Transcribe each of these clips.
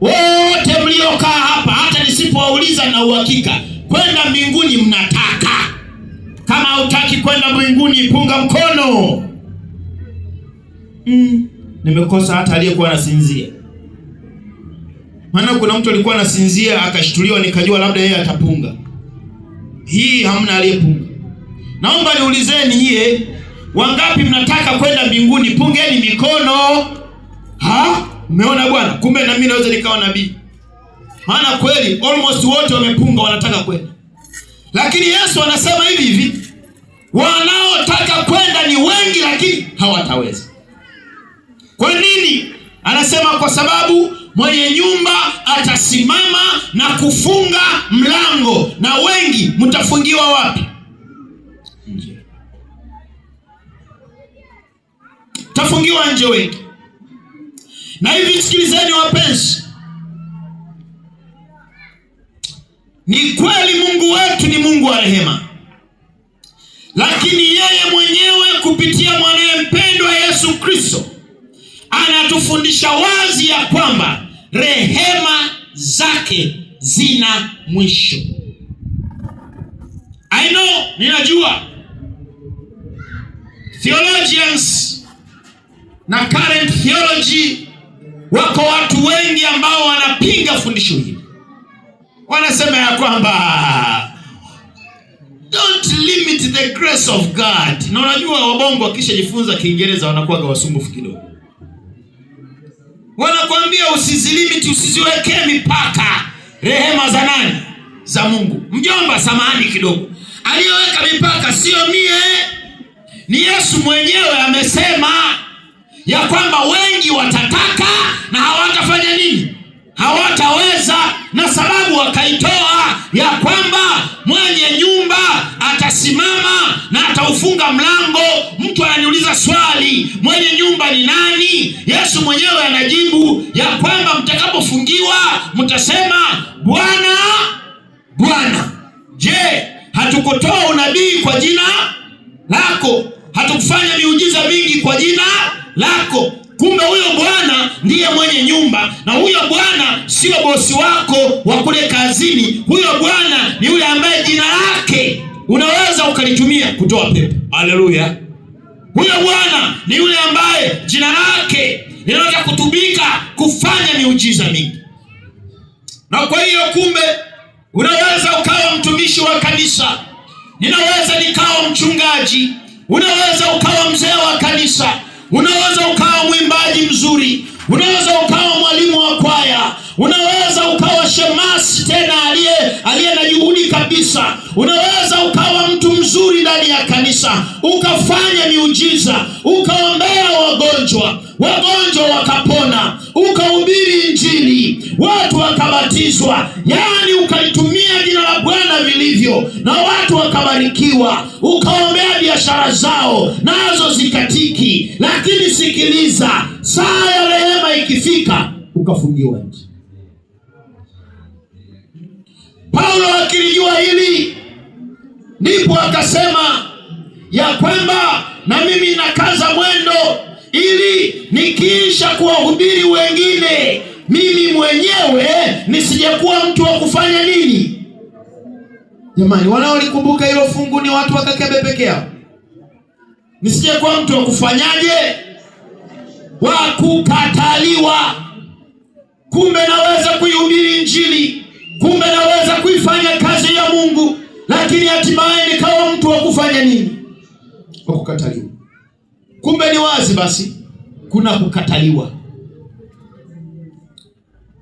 wote mliokaa hapa, hata nisipowauliza na uhakika, kwenda mbinguni mnataka. Kama hutaki kwenda mbinguni, punga mkono. Nimekosa hata aliyekuwa anasinzia. Maana kuna mtu alikuwa anasinzia akashtuliwa, nikajua labda yeye atapunga. Hii hamna aliyepunga. Naomba niulizeni nyie, wangapi mnataka kwenda mbinguni? Pungeni mikono. Umeona bwana? Kumbe na mimi naweza nikawa nabii. Maana kweli almost wote wamepunga, wanataka kwenda. Lakini Yesu anasema hivi, wanaotaka kwenda ni wengi lakini hawataweza. Kwa nini? Anasema kwa sababu mwenye nyumba atasimama na kufunga mlango, na wengi mtafungiwa wapi? Nje. Tafungiwa nje wengi. Na hivi sikilizeni wapenzi, ni kweli Mungu wetu ni Mungu wa rehema, lakini yeye mwenyewe kupitia mwanae mpendwa Yesu Kristo anatufundisha wazi ya kwamba rehema zake zina mwisho. I know, ninajua theologians na current theology, wako watu wengi ambao wanapinga fundisho hili. Wanasema ya kwamba don't limit the grace of God. Na unajua wabongo wakishajifunza Kiingereza wanakuwa wasumbufu kidogo. Wanakuambia usizilimiti, usiziwekee mipaka rehema za nani? Za Mungu. Mjomba, samahani kidogo, aliyeweka mipaka sio mie, ni Yesu mwenyewe. Amesema ya kwamba wengi watataka na hawatafanya nini? Hawataweza. Na sababu wakaitoa ya kwamba mwenye nyumba atasimama na ataufunga mlango. Mtu ananiuliza swali, mwenye nyumba ni nani? Yesu mwenyewe anajibu ya kwamba mtakapofungiwa mtasema, Bwana, Bwana, je, hatukutoa unabii kwa jina lako? Hatukufanya miujiza mingi kwa jina lako? Kumbe huyo Bwana ndiye mwenye nyumba, na huyo Bwana sio bosi wako wa kule kazini. Huyo Bwana ni yule ambaye jina lake unaweza ukalitumia kutoa pepo. Haleluya! Huyo Bwana ni yule ambaye jina lake linaweza kutumika kufanya miujiza mingi. Na kwa hiyo kumbe unaweza ukawa mtumishi wa kanisa, ninaweza nikawa mchungaji, unaweza ukawa mzee wa kanisa, unaweza ukawa mwimbaji mzuri, unaweza ukawa mwalimu wa kwaya, unaweza ukawa shemasi tena aliye na juhudi kabisa, unaweza ukawa mtu mzuri ndani ya kanisa, ukafanya miujiza, ukaombea wagonjwa wakapona, ukahubiri Injili, watu wakabatizwa, yani ukalitumia jina la Bwana vilivyo na watu wakabarikiwa, ukaombea biashara zao nazo zikatiki. Lakini sikiliza, saa ya rehema ikifika ukafungiwa nje. Paulo akilijua hili, ndipo akasema ya kwamba na mimi nakaza mwendo ili nikiisha kuwahubiri wengine, mimi mwenyewe nisijekuwa mtu wa kufanya nini? Jamani, wanaolikumbuka hilo fungu ni watu wakakebe peke yao. Nisijekuwa mtu wa kufanyaje? Wa kukataliwa. Kumbe naweza kuihubiri Injili, kumbe naweza kuifanya kazi ya Mungu, lakini hatimaye nikawa mtu wa kufanya nini? Wa kukataliwa. Kumbe ni wazi basi kuna kukataliwa.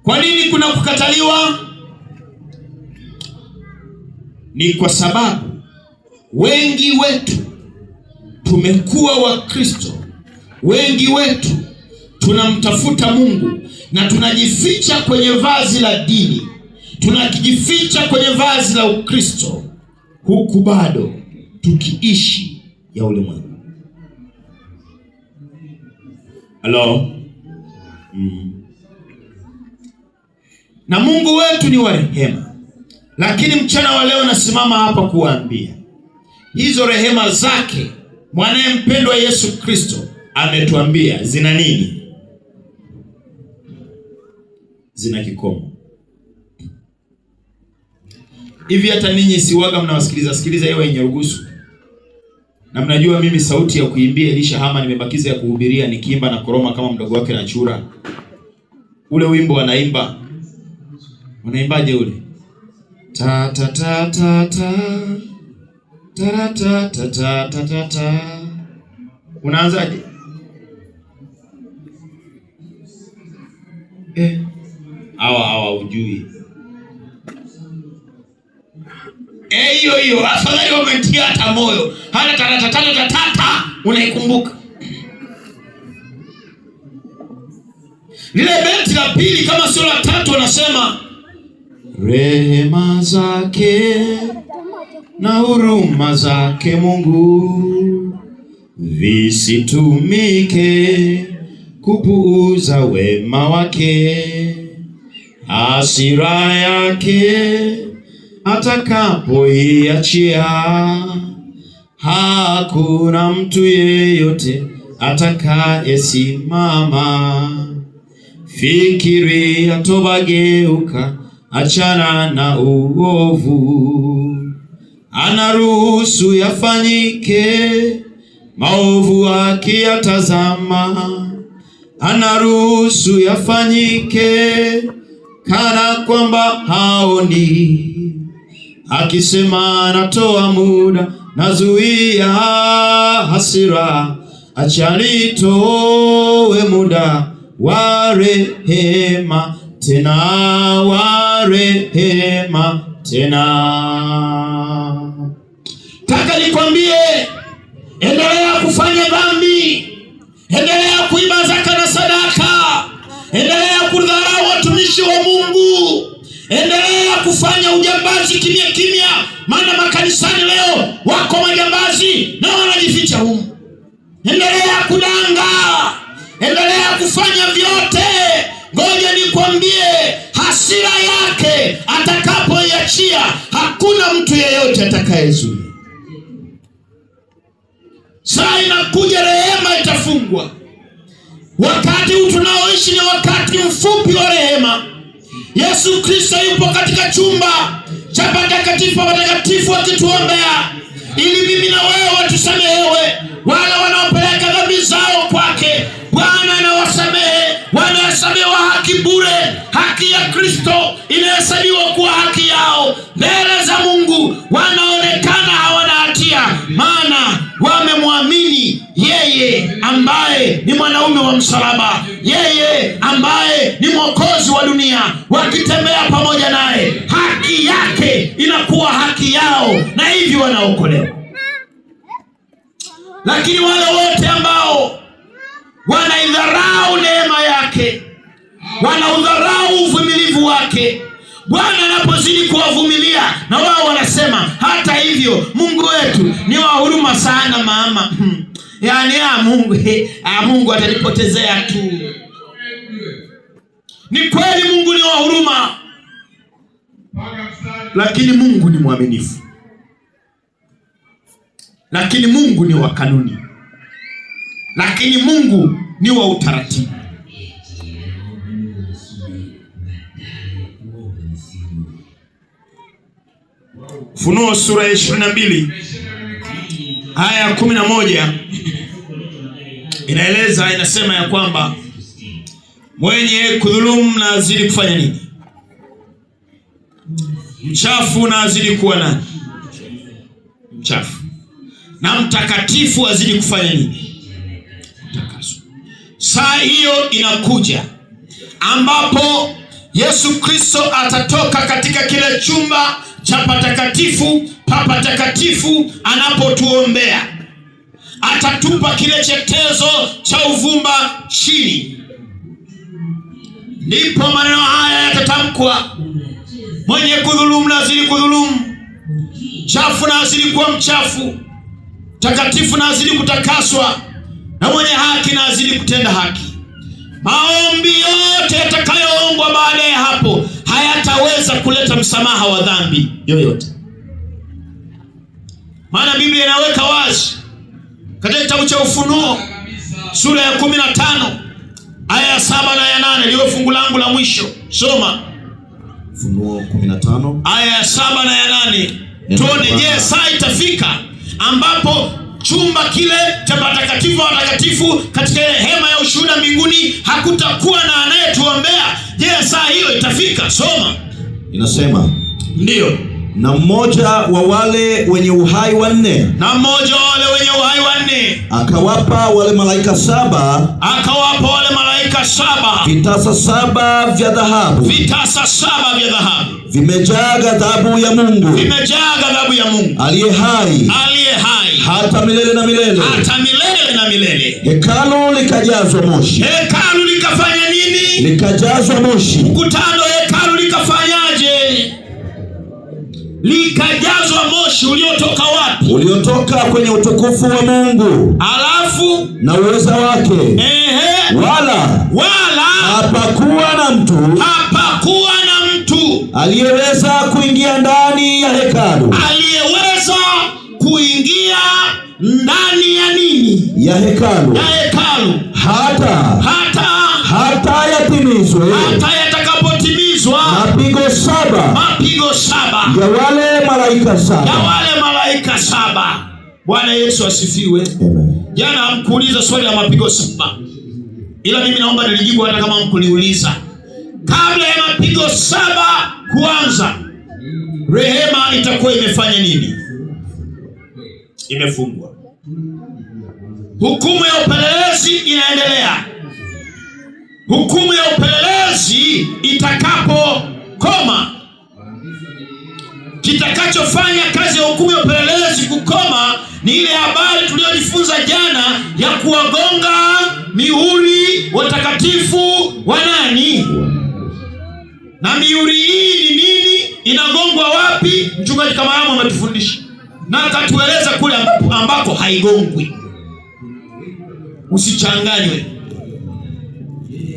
Kwa nini kuna kukataliwa? Ni kwa sababu wengi wetu tumekuwa Wakristo, wengi wetu tunamtafuta Mungu na tunajificha kwenye vazi la dini, tunajificha kwenye vazi la Ukristo, huku bado tukiishi ya ulimwengu. Hello? Na Mungu wetu ni wa rehema. Lakini mchana wa leo nasimama hapa kuambia hizo rehema zake mwanae mpendwa Yesu Kristo ametuambia zina nini? zina kikomo. Hivi hata ninyi siwaga mnawasikiliza hiyo yenye ruhusu. Na mnajua mimi sauti ya kuimbia Elisha Hama nimebakiza ya kuhubiria nikiimba na koroma kama mdogo wake na chura. Ule wimbo wanaimba. Wanaimbaje ule? Ta ta ta ta ta. Ta ta ta ta ta ta ta. Unaanzaje? Hawa ujui. Hiyo afadhali wametia hata moyo. Hata tata unaikumbuka. Lile beti la pili kama sio la tatu wanasema rehema zake na huruma zake Mungu visitumike kupuuza wema wake, hasira yake atakapoiachia hakuna mtu yeyote atakayesimama. Fikiria toba, geuka, achana na uovu. Anaruhusu yafanyike maovu akiyatazama, anaruhusu yafanyike kana kwamba haoni, akisema natoa muda, nazuia hasira, acha nitoe muda wa rehema tena, wa rehema tena. Taka nikwambie, endelea kufanya dhambi, endelea kuiba zaka na sadaka, endelea kudharau watumishi wa Mungu, endelea kufanya ujambazi kimya kimya, maana makanisani leo wako majambazi na wanajificha humu. Endelea kudanga, endelea kufanya vyote. Ngoja nikwambie, hasira yake atakapoiachia hakuna mtu yeyote atakayezuia. Saa inakuja, rehema itafungwa. Wakati huu tunaoishi ni wakati mfupi wa rehema. Yesu Kristo yupo katika chumba cha patakatifu akituombea ili mimi na wewe watusamehewe. Wale wanaopeleka dhambi zao kwake, Bwana anawasamehe, wanahesabiwa haki bure. Haki ya Kristo inahesabiwa kuwa haki yao mbele za Mungu. Wanaonekana hawana hatia, maana wamemwamini yeye ambaye ni mwanaume wa msalaba, yeye ambaye ni mwokozi wa dunia. Wakitembea pamoja naye, haki yake inakuwa haki yao, na hivyo wanaokolewa. Lakini wale wote ambao wanaidharau neema yake, wanaudharau uvumilivu wake, Bwana anapozidi kuwavumilia na wao wanasema hata hivyo Mungu wetu ni wa huruma sana mama. Yaani Mungu atanipotezea tu. Ni kweli Mungu ni wa huruma, lakini Mungu ni mwaminifu. Lakini Mungu ni wa kanuni. Lakini Mungu ni wa utaratibu. Ufunuo sura ya 22 aya ya 11 inaeleza, inasema ya kwamba mwenye kudhulumu na azidi kufanya nini? Mchafu na azidi kuwa nani? Mchafu. Na mtakatifu azidi kufanya nini? Mtakaswa. Saa hiyo inakuja ambapo Yesu Kristo atatoka katika kile chumba cha patakatifu pa patakatifu anapotuombea. Atatupa kile chetezo cha uvumba chini. Ndipo maneno haya yatatamkwa: mwenye kudhulumu na azidi kudhulumu, chafu na azidi kuwa mchafu, takatifu na azidi kutakaswa, na mwenye haki na azidi kutenda haki. Maombi yote yatakayoombwa baada ya hapo hayataweza kuleta msamaha wa dhambi yoyote. Maana Biblia inaweka wazi katika kitabu cha Ufunuo sura ya 15 aya ya 7 na ya 8 liwe fungu langu la mwisho. Soma Ufunuo 15 aya ya 7 na ya 8. Tuone, je, saa itafika ambapo chumba kile cha patakatifu wa watakatifu katika hema ya ushuhuda mbinguni hakutakuwa na anayetuombea? Je, saa hiyo itafika? Soma. Inasema, ndio, na mmoja wa wale wenye uhai wanne, akawapa wale malaika 7 vitasa 7 vya dhahabu, vimejaa ghadhabu ya Mungu, aliye hai hata milele na milele. Hekalu likajazwa moshi. Hekalu likafanya nini? Likajazwa moshi. Mkutano, hekalu likafanyaje? Likajazwa moshi. Uliotoka wapi? Uliotoka kwenye utukufu wa Mungu, alafu na uweza wake. Wala hapakuwa na mtu aliyeweza kuingia ndani ya hekalu. Ya nini? Ya hekalu. Hata yatimizwe, yatakapotimizwa mapigo 7 ya wale malaika 7. Bwana Yesu asifiwe. Amen. Jana hamkuuliza swali la mapigo 7, ila mimi naomba nilijibu hata kama mkuliuliza. Kabla ya mapigo 7 kuanza, rehema itakuwa imefanya nini? Imefungwa. Hukumu ya upelelezi inaendelea. Hukumu ya upelelezi itakapokoma, kitakachofanya kazi ya hukumu ya upelelezi kukoma ni ile habari tuliyojifunza jana ya kuwagonga mihuri watakatifu wa nani? Na mihuri hii ni nini? Inagongwa wapi? Mchungaji Kamaramu ametufundisha na akatueleza kule ambako haigongwi. Usichanganywe.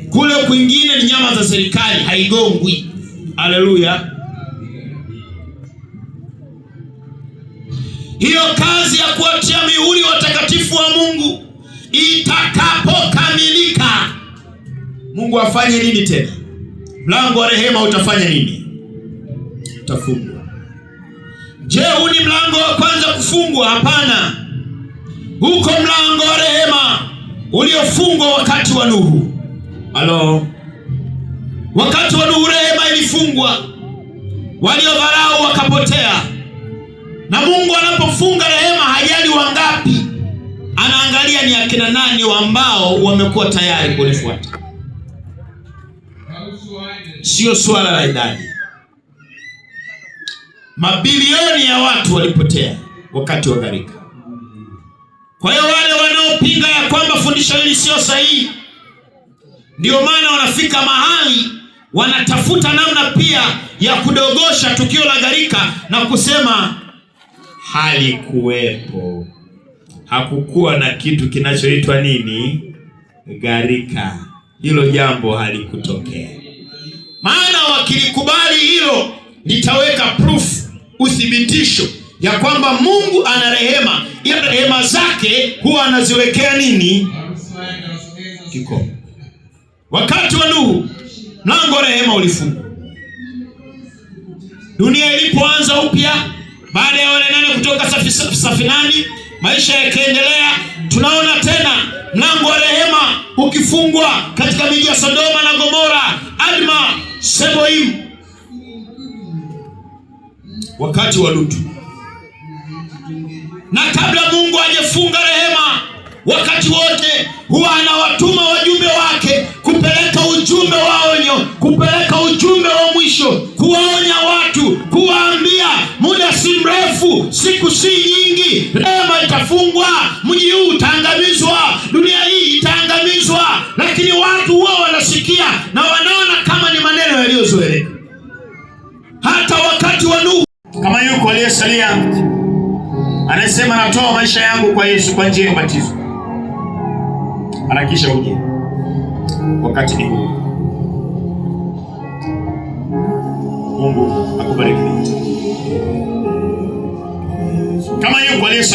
Kule kwingine ni nyama za serikali, haigongwi. Haleluya. Hiyo kazi ya kuatia mihuri watakatifu wa Mungu itakapokamilika, Mungu afanye nini tena? Mlango wa rehema utafanya nini? Utafungwa. Je, huu ni mlango wa kwanza kufungwa? Hapana. Huko mlango wa rehema uliofungwa wakati wa Nuhu. Halo. Wakati wa Nuhu rehema ilifungwa. Waliodharau wakapotea. Na Mungu anapofunga rehema hajali wangapi, anaangalia ni akina nani ambao wamekuwa tayari kulifuata. Sio swala la idadi. Mabilioni ya watu walipotea wakati wa gharika. Kwa hiyo wale wanaopinga ya kwamba fundisho hili sio sahihi, ndio maana wanafika mahali wanatafuta namna pia ya kudogosha tukio la gharika na kusema halikuwepo. Hakukuwa na kitu kinachoitwa nini? Gharika. Hilo jambo halikutokea. Maana wakilikubali hilo, litaweka proof, uthibitisho ya kwamba Mungu ana rehema. Ila rehema zake huwa anaziwekea nini? Kikomo. Wakati wa Nuhu, mlango wa rehema ulifungwa. Dunia ilipoanza upya baada ya wale 8 kutoka safinani, maisha yakaendelea. Tunaona tena mlango wa rehema ukifungwa katika miji ya Sodoma na Gomora, Adma, Seboim. Wakati wa Lutu. Na kabla Mungu hajafunga rehema, wakati wote huwa anawatuma wajumbe wake kupeleka ujumbe wa onyo, kupeleka ujumbe wa mwisho, kuwaonya watu, kuwaambia muda si mrefu, siku si nyingi, rehema itafungwa, mji huu utaangamizwa, dunia hii itaangamizwa. Lakini watu wao wanasikia na wanaona kama ni maneno yaliyozoeleka. Hata wakati wa Nuhu, kama yuko aliyesalia anasema natoa maisha yangu kwa Yesu kwa njia ya ubatizo, harakisha uje, wakati ni huu. Mungu akubariki. Kama yuko aliyesalia